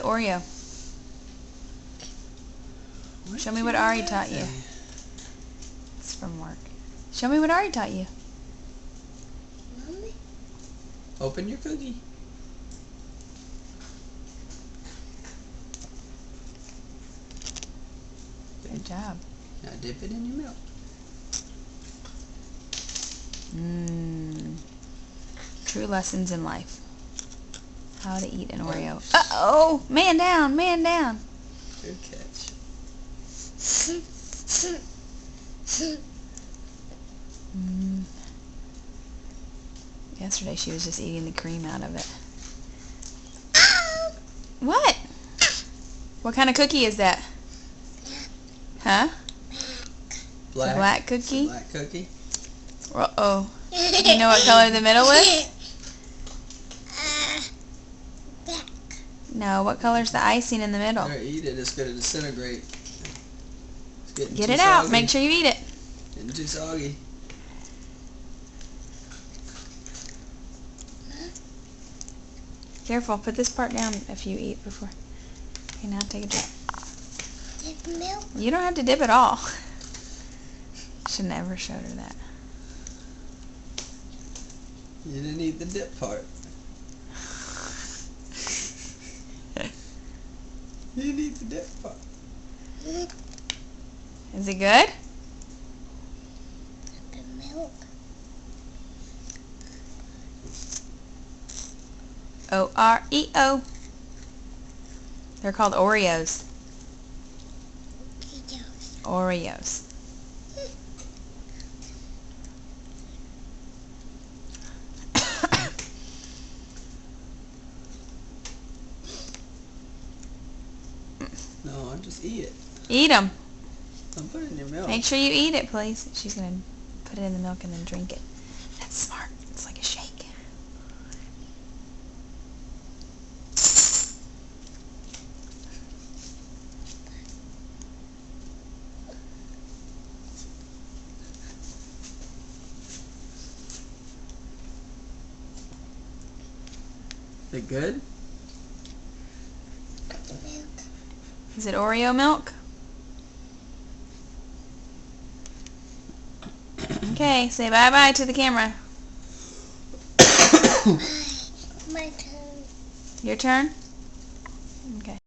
Oreo. Show me what Ari taught you. It's from work. Show me what Ari taught you. Mommy? Open your cookie. Good job. Now dip it in your milk. True lessons in life. How to eat an Oreo. Uh-oh! Man down! Man down! Good catch. Yesterday she was just eating the cream out of it. What? What kind of cookie is that? Huh? Black cookie? Black cookie. Uh-oh. You know what color the middle is? Black. No, what color's the icing in the middle? Better eat it, it's going to disintegrate. It's getting Get too it out. soggy. Make sure you eat it. Getting too soggy. Careful. Put this part down if you eat before. Okay, now take a dip. Dip milk. You don't have to dip at all. Should never showed her that. You didn't eat the dip part. You didn't eat the dip part. Is it good? The milk. O-R-E-O. They're called Oreos. Oreos. No, just eat it. Eat them. Don't put it in your milk. Make sure you eat it, please. She's going to put it in the milk and then drink it. That's smart. It's like a shake. Is it good? Milk. Is it Oreo milk? Okay, say bye-bye to the camera. My turn. Your turn?